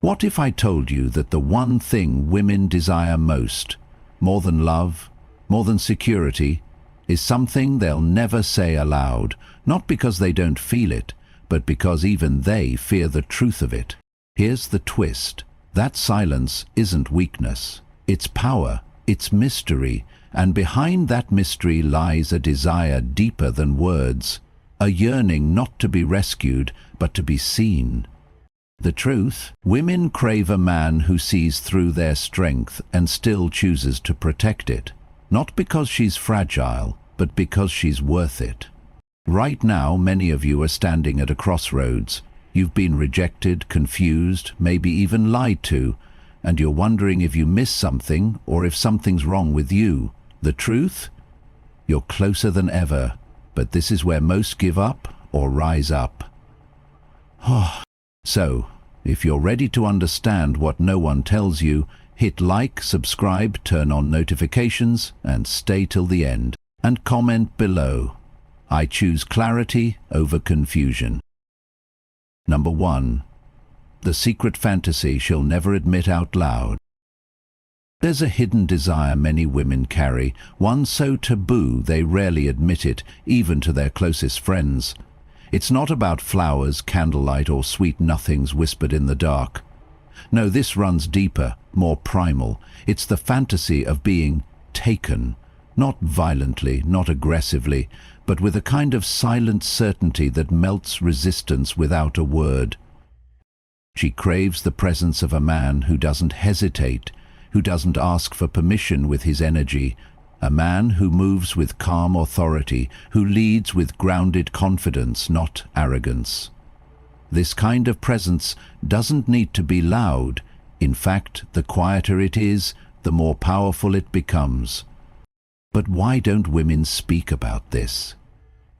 What if I told you that the one thing women desire most, more than love, more than security, is something they'll never say aloud, not because they don't feel it, but because even they fear the truth of it? Here's the twist. That silence isn't weakness. It's power, it's mystery, and behind that mystery lies a desire deeper than words, a yearning not to be rescued, but to be seen. The truth? Women crave a man who sees through their strength and still chooses to protect it. Not because she's fragile, but because she's worth it. Right now, many of you are standing at a crossroads. You've been rejected, confused, maybe even lied to, and you're wondering if you missed something or if something's wrong with you. The truth? You're closer than ever, but this is where most give up or rise up. So, if you're ready to understand what no one tells you, hit like, subscribe, turn on notifications, and stay till the end. And comment below. I choose clarity over confusion. Number 1. The secret fantasy she'll never admit out loud. There's a hidden desire many women carry, one so taboo they rarely admit it, even to their closest friends. It's not about flowers, candlelight, or sweet nothings whispered in the dark. No, this runs deeper, more primal. It's the fantasy of being taken, not violently, not aggressively, but with a kind of silent certainty that melts resistance without a word. She craves the presence of a man who doesn't hesitate, who doesn't ask for permission with his energy, a man who moves with calm authority, who leads with grounded confidence, not arrogance. This kind of presence doesn't need to be loud. In fact, the quieter it is, the more powerful it becomes. But why don't women speak about this?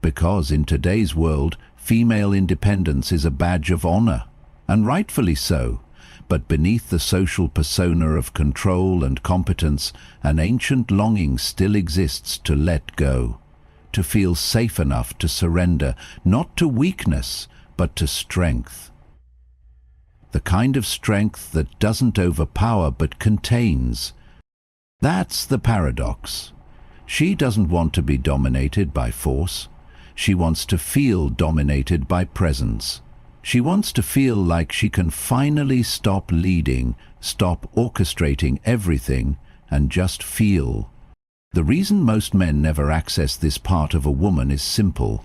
Because in today's world, female independence is a badge of honor, and rightfully so. But beneath the social persona of control and competence, an ancient longing still exists to let go, to feel safe enough to surrender, not to weakness, but to strength. The kind of strength that doesn't overpower but contains. That's the paradox. She doesn't want to be dominated by force. She wants to feel dominated by presence. She wants to feel like she can finally stop leading, stop orchestrating everything, and just feel. The reason most men never access this part of a woman is simple.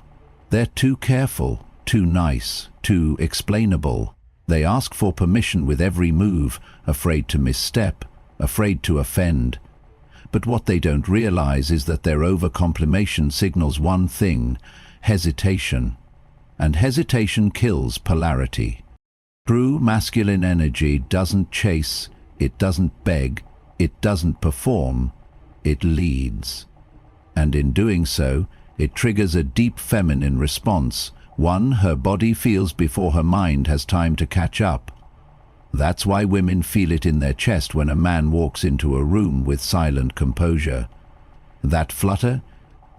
They're too careful, too nice, too explainable. They ask for permission with every move, afraid to misstep, afraid to offend. But what they don't realize is that their overcomplimation signals one thing: hesitation. And hesitation kills polarity. True masculine energy doesn't chase, it doesn't beg, it doesn't perform, it leads. And in doing so, it triggers a deep feminine response, one her body feels before her mind has time to catch up. That's why women feel it in their chest when a man walks into a room with silent composure. That flutter?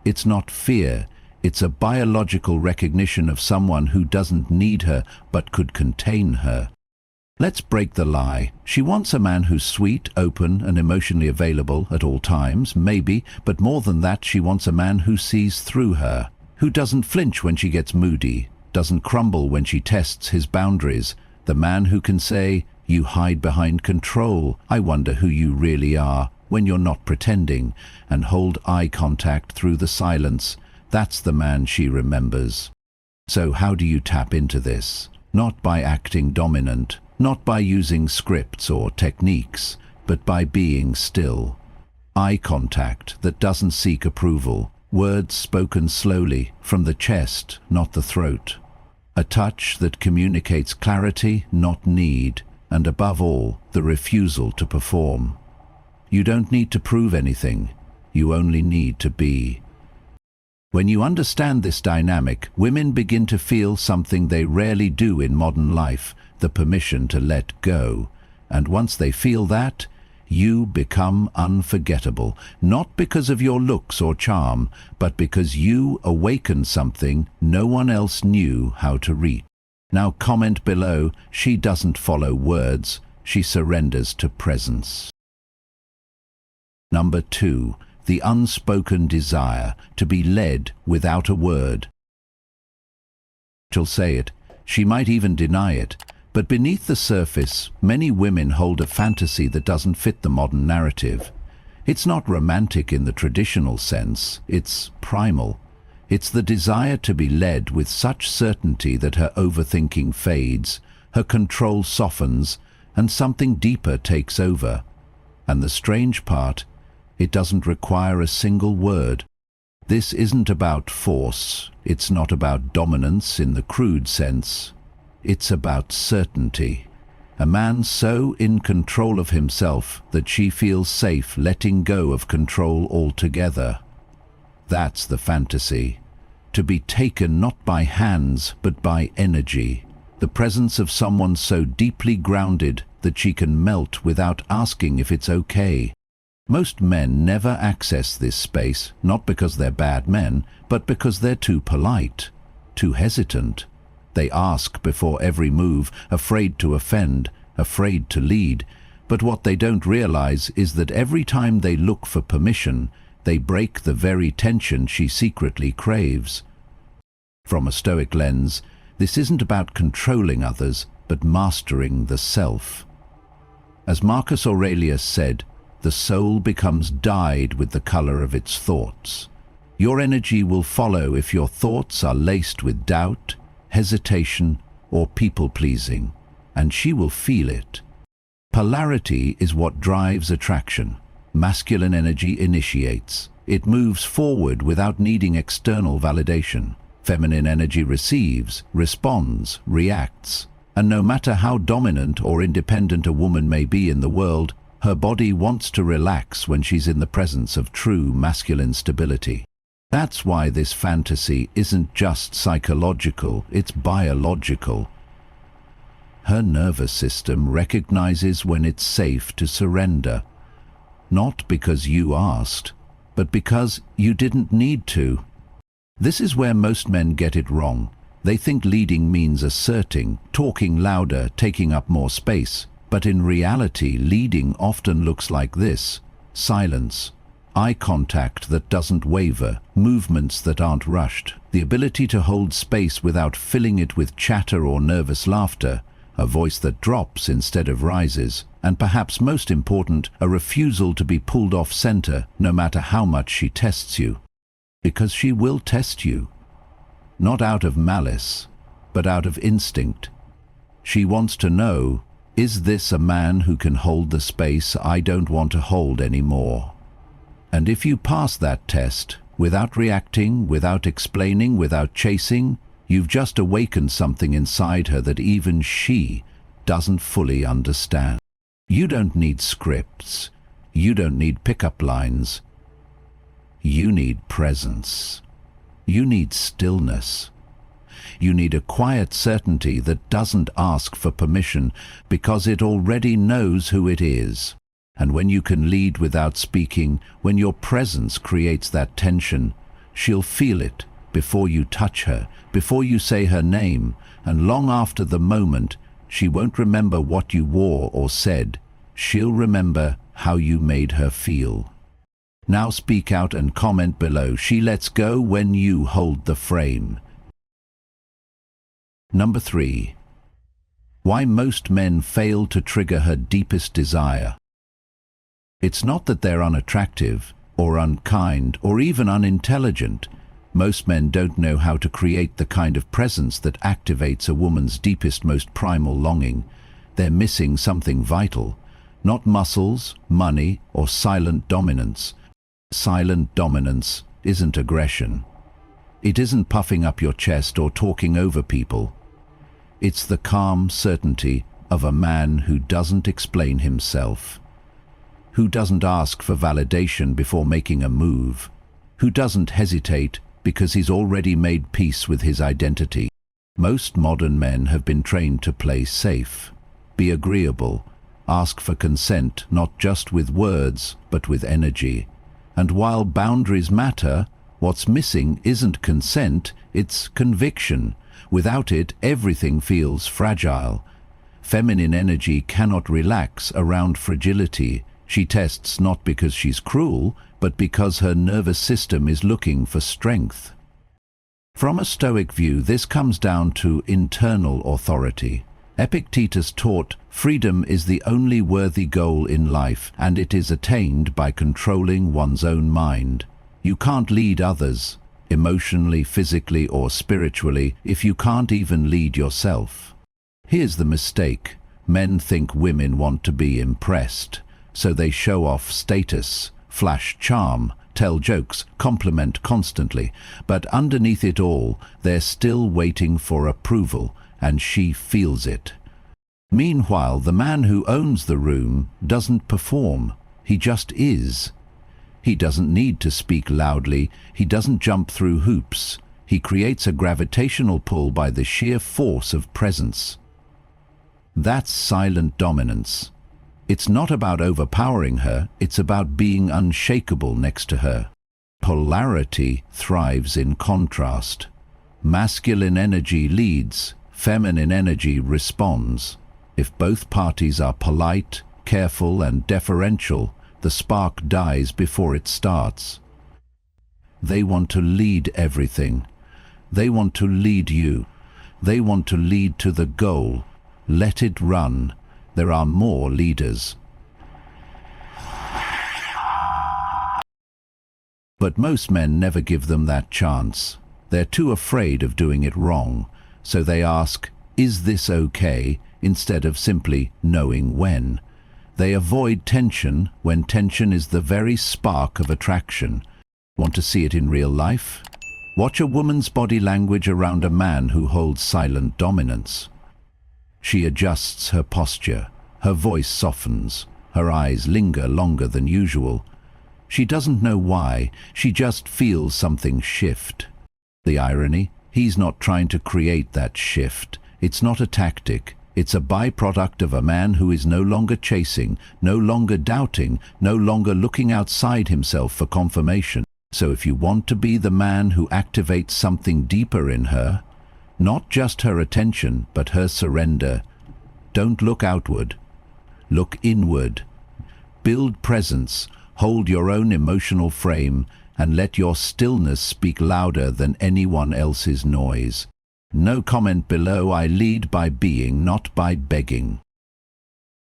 It's not fear. It's a biological recognition of someone who doesn't need her but could contain her. Let's break the lie. She wants a man who's sweet, open, and emotionally available at all times, maybe, but more than that, she wants a man who sees through her, who doesn't flinch when she gets moody, doesn't crumble when she tests his boundaries, the man who can say, "You hide behind control, I wonder who you really are," when you're not pretending, and hold eye contact through the silence. That's the man she remembers. So how do you tap into this? Not by acting dominant, not by using scripts or techniques, but by being still. Eye contact that doesn't seek approval, words spoken slowly, from the chest, not the throat. A touch that communicates clarity, not need, and above all, the refusal to perform. You don't need to prove anything, you only need to be. When you understand this dynamic, women begin to feel something they rarely do in modern life, the permission to let go. And once they feel that, you become unforgettable, not because of your looks or charm, but because you awaken something no one else knew how to reach. Now comment below, she doesn't follow words, she surrenders to presence. Number 2. The unspoken desire to be led without a word. She'll say it, she might even deny it, but beneath the surface, many women hold a fantasy that doesn't fit the modern narrative. It's not romantic in the traditional sense, it's primal. It's the desire to be led with such certainty that her overthinking fades, her control softens, and something deeper takes over. And the strange part, it doesn't require a single word. This isn't about force, it's not about dominance in the crude sense. It's about certainty. A man so in control of himself that she feels safe letting go of control altogether. That's the fantasy. To be taken not by hands but by energy. The presence of someone so deeply grounded that she can melt without asking if it's okay. Most men never access this space, not because they're bad men, but because they're too polite, too hesitant. They ask before every move, afraid to offend, afraid to lead. But what they don't realize is that every time they look for permission, they break the very tension she secretly craves. From a Stoic lens, this isn't about controlling others, but mastering the self. As Marcus Aurelius said, the soul becomes dyed with the color of its thoughts. Your energy will follow if your thoughts are laced with doubt, hesitation, or people-pleasing, and she will feel it. Polarity is what drives attraction. Masculine energy initiates. It moves forward without needing external validation. Feminine energy receives, responds, reacts. And no matter how dominant or independent a woman may be in the world, her body wants to relax when she's in the presence of true masculine stability. That's why this fantasy isn't just psychological, it's biological. Her nervous system recognizes when it's safe to surrender. Not because you asked, but because you didn't need to. This is where most men get it wrong. They think leading means asserting, talking louder, taking up more space. But in reality, leading often looks like this: silence, eye contact that doesn't waver, movements that aren't rushed, the ability to hold space without filling it with chatter or nervous laughter, a voice that drops instead of rises, and perhaps most important, a refusal to be pulled off center no matter how much she tests you. Because she will test you. Not out of malice, but out of instinct. She wants to know, is this a man who can hold the space I don't want to hold anymore? And if you pass that test, without reacting, without explaining, without chasing, you've just awakened something inside her that even she doesn't fully understand. You don't need scripts. You don't need pickup lines. You need presence. You need stillness. You need a quiet certainty that doesn't ask for permission because it already knows who it is. And when you can lead without speaking, when your presence creates that tension, she'll feel it before you touch her, before you say her name, and long after the moment, she won't remember what you wore or said. She'll remember how you made her feel. Now speak out and comment below. She lets go when you hold the frame. Number 3. Why most men fail to trigger her deepest desire. It's not that they're unattractive, or unkind, or even unintelligent. Most men don't know how to create the kind of presence that activates a woman's deepest, most primal longing. They're missing something vital. Not muscles, money, or silent dominance. Silent dominance isn't aggression. It isn't puffing up your chest or talking over people. It's the calm certainty of a man who doesn't explain himself, who doesn't ask for validation before making a move, who doesn't hesitate because he's already made peace with his identity. Most modern men have been trained to play safe, be agreeable, ask for consent not just with words but with energy. And while boundaries matter, what's missing isn't consent, it's conviction. Without it, everything feels fragile. Feminine energy cannot relax around fragility. She tests not because she's cruel, but because her nervous system is looking for strength. From a Stoic view, this comes down to internal authority. Epictetus taught freedom is the only worthy goal in life, and it is attained by controlling one's own mind. You can't lead others, emotionally, physically, or spiritually, if you can't even lead yourself. Here's the mistake. Men think women want to be impressed, so they show off status, flash charm, tell jokes, compliment constantly, but underneath it all, they're still waiting for approval, and she feels it. Meanwhile, the man who owns the room doesn't perform, he just is. He doesn't need to speak loudly, he doesn't jump through hoops. He creates a gravitational pull by the sheer force of presence. That's silent dominance. It's not about overpowering her, it's about being unshakable next to her. Polarity thrives in contrast. Masculine energy leads, feminine energy responds. If both parties are polite, careful, and deferential, the spark dies before it starts. They want to lead everything. They want to lead you. They want to lead to the goal. Let it run. There are more leaders. But most men never give them that chance. They're too afraid of doing it wrong, so they ask, "Is this okay?" instead of simply knowing when. They avoid tension when tension is the very spark of attraction. Want to see it in real life? Watch a woman's body language around a man who holds silent dominance. She adjusts her posture, her voice softens, her eyes linger longer than usual. She doesn't know why, she just feels something shift. The irony? He's not trying to create that shift. It's not a tactic. It's a byproduct of a man who is no longer chasing, no longer doubting, no longer looking outside himself for confirmation. So if you want to be the man who activates something deeper in her, not just her attention, but her surrender, don't look outward. Look inward. Build presence, hold your own emotional frame, and let your stillness speak louder than anyone else's noise. No comment below. I lead by being, not by begging.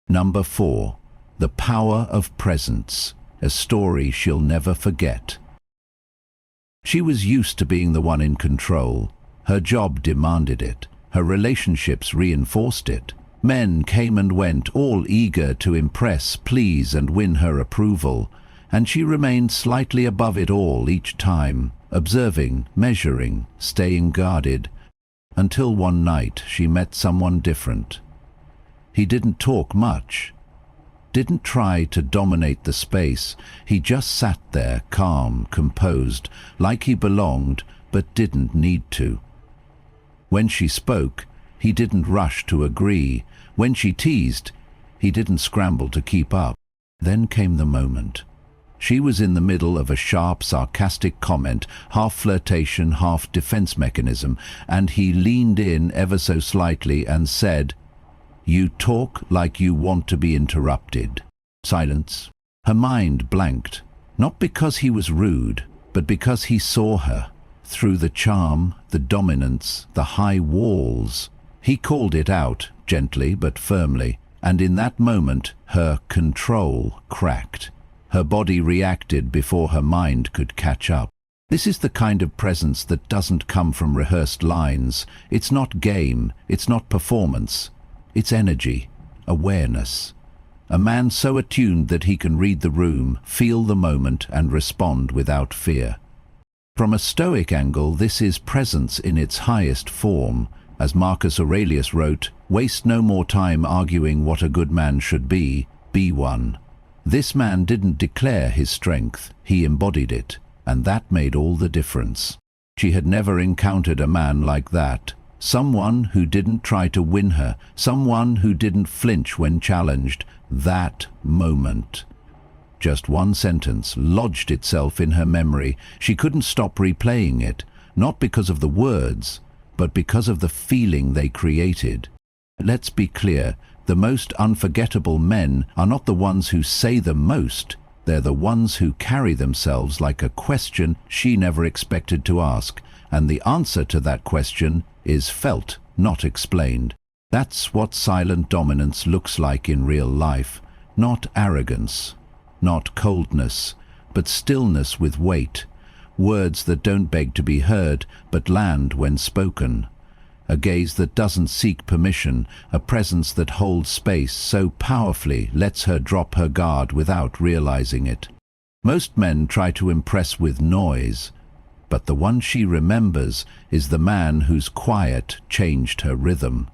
Number 4. The power of presence, a story she'll never forget. She was used to being the one in control. Her job demanded it. Her relationships reinforced it. Men came and went, all eager to impress, please, and win her approval. And she remained slightly above it all each time, observing, measuring, staying guarded. Until one night she met someone different. He didn't talk much, didn't try to dominate the space. He just sat there, calm, composed, like he belonged, but didn't need to. When she spoke, he didn't rush to agree. When she teased, he didn't scramble to keep up. Then came the moment. She was in the middle of a sharp, sarcastic comment, half flirtation, half defense mechanism, and he leaned in ever so slightly and said, "You talk like you want to be interrupted." Silence. Her mind blanked, not because he was rude, but because he saw her, through the charm, the dominance, the high walls. He called it out, gently but firmly, and in that moment her control cracked. Her body reacted before her mind could catch up. This is the kind of presence that doesn't come from rehearsed lines. It's not game, it's not performance. It's energy, awareness. A man so attuned that he can read the room, feel the moment, and respond without fear. From a Stoic angle, this is presence in its highest form. As Marcus Aurelius wrote, "Waste no more time arguing what a good man should be one." This man didn't declare his strength, he embodied it, and that made all the difference. She had never encountered a man like that. Someone who didn't try to win her, someone who didn't flinch when challenged. That moment. Just one sentence lodged itself in her memory. She couldn't stop replaying it, not because of the words, but because of the feeling they created. Let's be clear, the most unforgettable men are not the ones who say the most, they're the ones who carry themselves like a question she never expected to ask, and the answer to that question is felt, not explained. That's what silent dominance looks like in real life. Not arrogance, not coldness, but stillness with weight. Words that don't beg to be heard, but land when spoken. A gaze that doesn't seek permission, a presence that holds space so powerfully lets her drop her guard without realizing it. Most men try to impress with noise, but the one she remembers is the man whose quiet changed her rhythm.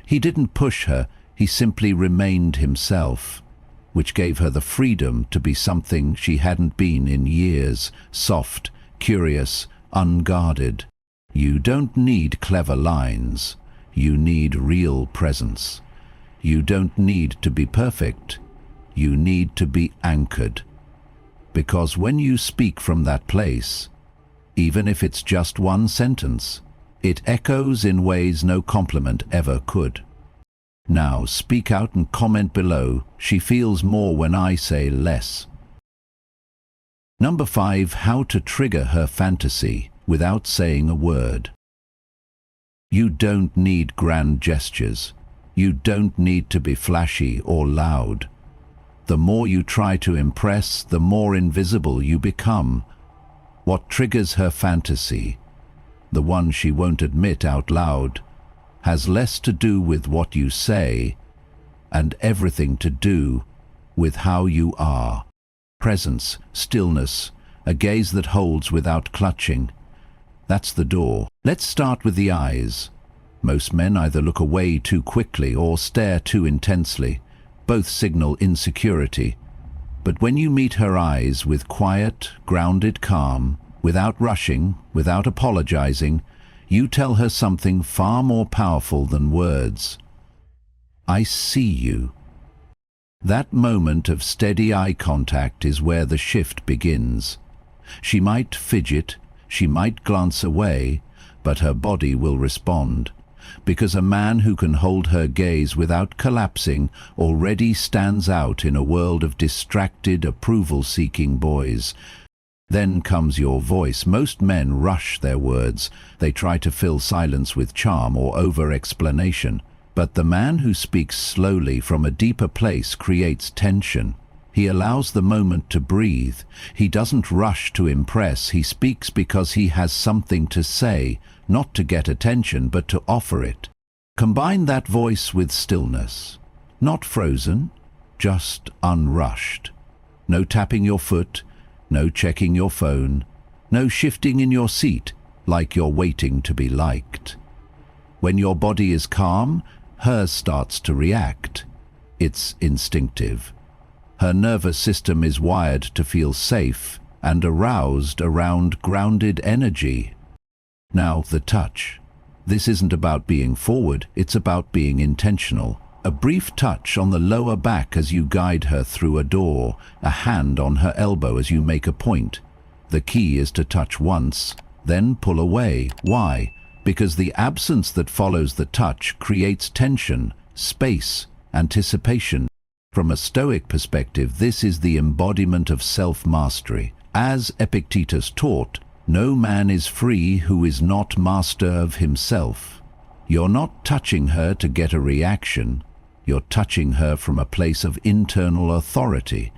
He didn't push her, he simply remained himself, which gave her the freedom to be something she hadn't been in years, soft, curious, unguarded. You don't need clever lines. You need real presence. You don't need to be perfect. You need to be anchored. Because when you speak from that place, even if it's just one sentence, it echoes in ways no compliment ever could. Now speak out and comment below. She feels more when I say less. Number 5. How to trigger her fantasy without saying a word. You don't need grand gestures. You don't need to be flashy or loud. The more you try to impress, the more invisible you become. What triggers her fantasy, the one she won't admit out loud, has less to do with what you say and everything to do with how you are. Presence, stillness, a gaze that holds without clutching. That's the door. Let's start with the eyes. Most men either look away too quickly or stare too intensely. Both signal insecurity. But when you meet her eyes with quiet, grounded calm, without rushing, without apologizing, you tell her something far more powerful than words. I see you. That moment of steady eye contact is where the shift begins. She might fidget, she might glance away, but her body will respond. Because a man who can hold her gaze without collapsing already stands out in a world of distracted, approval-seeking boys. Then comes your voice. Most men rush their words. They try to fill silence with charm or over-explanation. But the man who speaks slowly from a deeper place creates tension. He allows the moment to breathe. He doesn't rush to impress. He speaks because he has something to say, not to get attention, but to offer it. Combine that voice with stillness. Not frozen, just unrushed. No tapping your foot, no checking your phone, no shifting in your seat like you're waiting to be liked. When your body is calm, hers starts to react. It's instinctive. Her nervous system is wired to feel safe and aroused around grounded energy. Now, the touch. This isn't about being forward, it's about being intentional. A brief touch on the lower back as you guide her through a door, a hand on her elbow as you make a point. The key is to touch once, then pull away. Why? Because the absence that follows the touch creates tension, space, anticipation. From a Stoic perspective, this is the embodiment of self-mastery. As Epictetus taught, no man is free who is not master of himself. You're not touching her to get a reaction. You're touching her from a place of internal authority,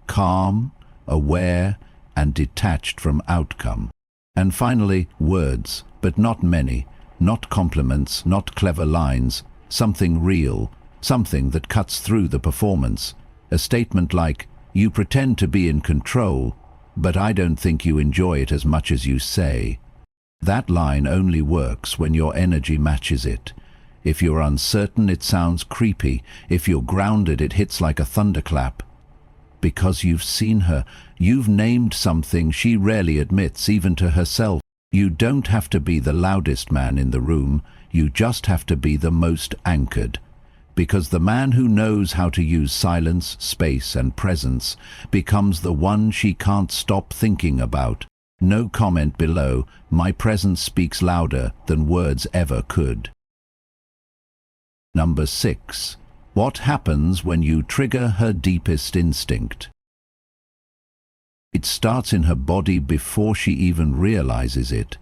calm, aware, and detached from outcome. And finally, words, but not many, not compliments, not clever lines, something real, something that cuts through the performance. A statement like, "You pretend to be in control, but I don't think you enjoy it as much as you say." That line only works when your energy matches it. If you're uncertain, it sounds creepy. If you're grounded, it hits like a thunderclap. Because you've seen her, you've named something she rarely admits, even to herself. You don't have to be the loudest man in the room, you just have to be the most anchored. Because the man who knows how to use silence, space, and presence becomes the one she can't stop thinking about. No comment below. My presence speaks louder than words ever could. Number 6. What happens when you trigger her deepest instinct? It starts in her body before she even realizes it.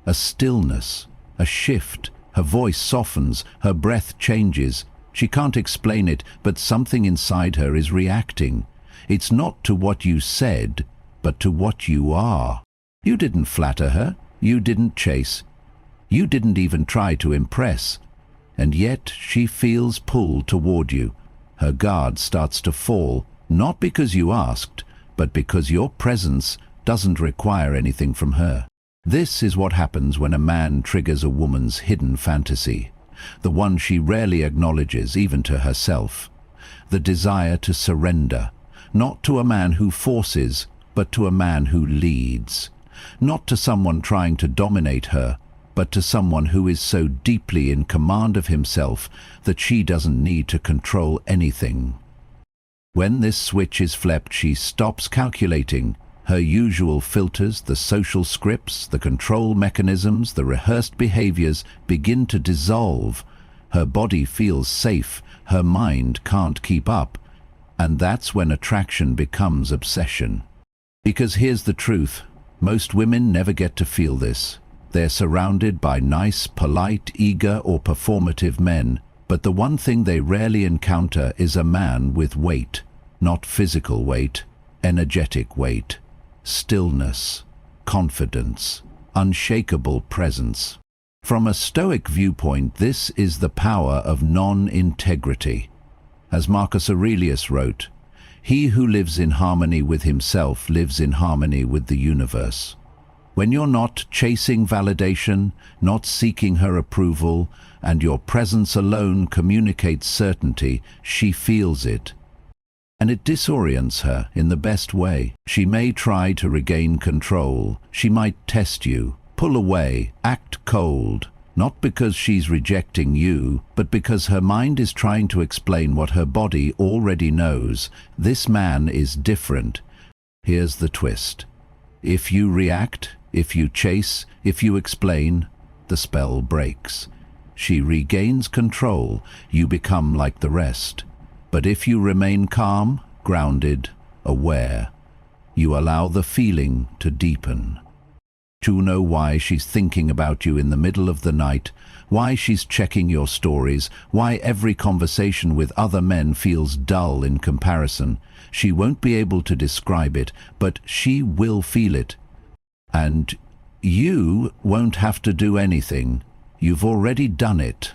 A stillness, a shift. Her voice softens, her breath changes. She can't explain it, but something inside her is reacting. It's not to what you said, but to what you are. You didn't flatter her, you didn't chase, you didn't even try to impress. And yet she feels pulled toward you. Her guard starts to fall, not because you asked, but because your presence doesn't require anything from her. This is what happens when a man triggers a woman's hidden fantasy, the one she rarely acknowledges even to herself. The desire to surrender, not to a man who forces, but to a man who leads. Not to someone trying to dominate her, but to someone who is so deeply in command of himself that she doesn't need to control anything. When this switch is flipped, she stops calculating. Her usual filters, the social scripts, the control mechanisms, the rehearsed behaviors begin to dissolve. Her body feels safe, her mind can't keep up. And that's when attraction becomes obsession. Because here's the truth, most women never get to feel this. They're surrounded by nice, polite, eager or performative men, but the one thing they rarely encounter is a man with weight. Not physical weight, energetic weight. Stillness, confidence, unshakable presence. From a Stoic viewpoint, this is the power of non-integrity. As Marcus Aurelius wrote, "He who lives in harmony with himself lives in harmony with the universe." When you're not chasing validation, not seeking her approval, and your presence alone communicates certainty, she feels it. And it disorients her in the best way. She may try to regain control. She might test you, pull away, act cold. Not because she's rejecting you, but because her mind is trying to explain what her body already knows. This man is different. Here's the twist. If you react, if you chase, if you explain, the spell breaks. She regains control. You become like the rest. But if you remain calm, grounded, aware, you allow the feeling to deepen. To know why she's thinking about you in the middle of the night, why she's checking your stories, why every conversation with other men feels dull in comparison. She won't be able to describe it, but she will feel it. And you won't have to do anything. You've already done it.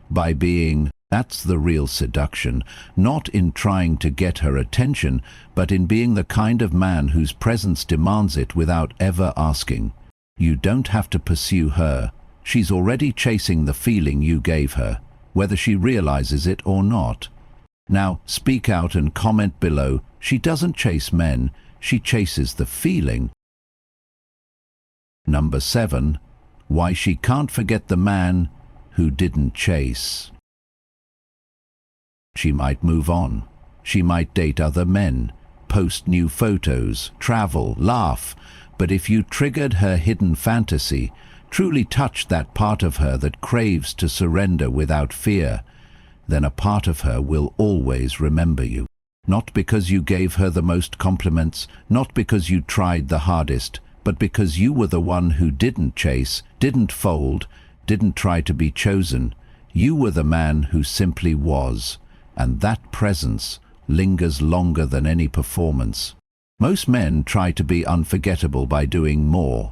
By being. That's the real seduction, not in trying to get her attention, but in being the kind of man whose presence demands it without ever asking. You don't have to pursue her. She's already chasing the feeling you gave her, whether she realizes it or not. Now, speak out and comment below. She doesn't chase men, she chases the feeling. Number 7. Why she can't forget the man who didn't chase. She might move on. She might date other men, post new photos, travel, laugh. But if you triggered her hidden fantasy, truly touched that part of her that craves to surrender without fear, then a part of her will always remember you. Not because you gave her the most compliments, not because you tried the hardest, but because you were the one who didn't chase, didn't fold, didn't try to be chosen. You were the man who simply was. And that presence lingers longer than any performance. Most men try to be unforgettable by doing more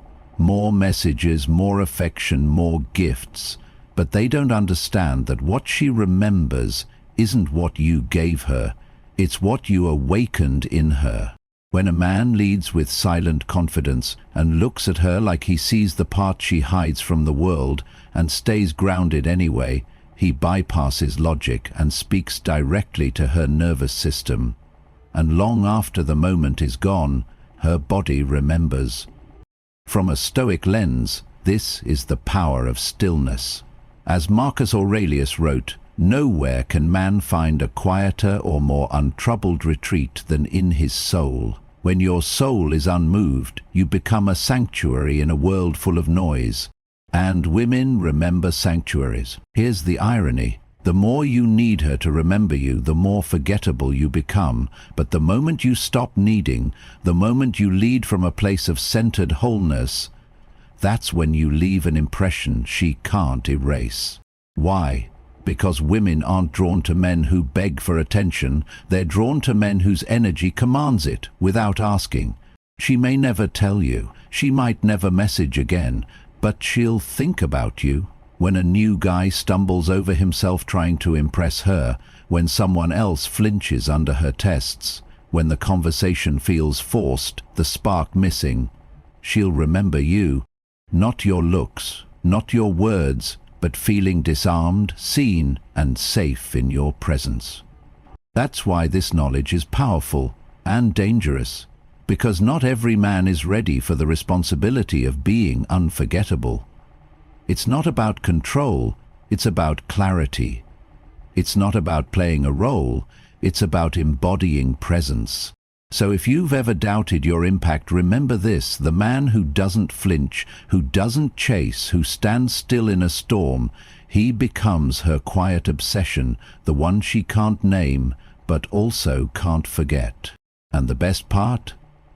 messages, more affection, more gifts, but they don't understand that what she remembers isn't what you gave her, it's what you awakened in her. When a man leads with silent confidence and looks at her like he sees the part she hides from the world and stays grounded anyway, he bypasses logic and speaks directly to her nervous system. And long after the moment is gone, her body remembers. From a Stoic lens, this is the power of stillness. As Marcus Aurelius wrote, "Nowhere can man find a quieter or more untroubled retreat than in his soul." When your soul is unmoved, you become a sanctuary in a world full of noise. And women remember sanctuaries. Here's the irony. The more you need her to remember you, the more forgettable you become. But the moment you stop needing, the moment you lead from a place of centered wholeness, that's when you leave an impression she can't erase. Why? Because women aren't drawn to men who beg for attention. They're drawn to men whose energy commands it, without asking. She may never tell you. She might never message again. But she'll think about you. When a new guy stumbles over himself trying to impress her, when someone else flinches under her tests, when the conversation feels forced, the spark missing, she'll remember you. Not your looks, not your words, but feeling disarmed, seen, and safe in your presence. That's why this knowledge is powerful and dangerous. Because not every man is ready for the responsibility of being unforgettable. It's not about control, it's about clarity. It's not about playing a role, it's about embodying presence. So if you've ever doubted your impact, remember this: the man who doesn't flinch, who doesn't chase, who stands still in a storm, he becomes her quiet obsession, the one she can't name, but also can't forget. And the best part?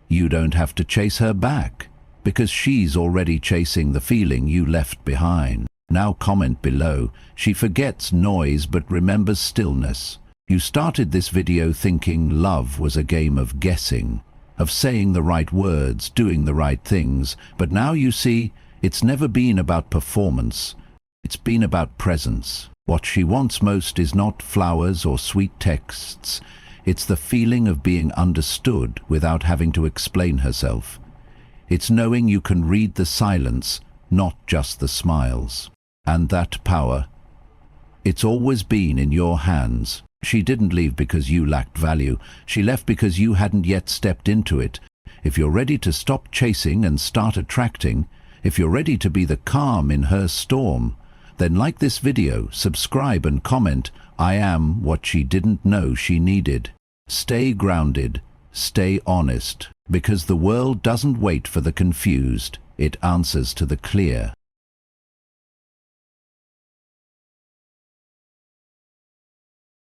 You don't have to chase her back, because she's already chasing the feeling you left behind. Now comment below. She forgets noise but remembers stillness. You started this video thinking love was a game of guessing, of saying the right words, doing the right things, but now you see it's never been about performance. It's been about presence. What she wants most is not flowers or sweet texts. It's the feeling of being understood without having to explain herself. It's knowing you can read the silence, not just the smiles. And that power, it's always been in your hands. She didn't leave because you lacked value. She left because you hadn't yet stepped into it. If you're ready to stop chasing and start attracting, if you're ready to be the calm in her storm, then like this video, subscribe and comment, "I am what she didn't know she needed." Stay grounded, stay honest, because the world doesn't wait for the confused, it answers to the clear.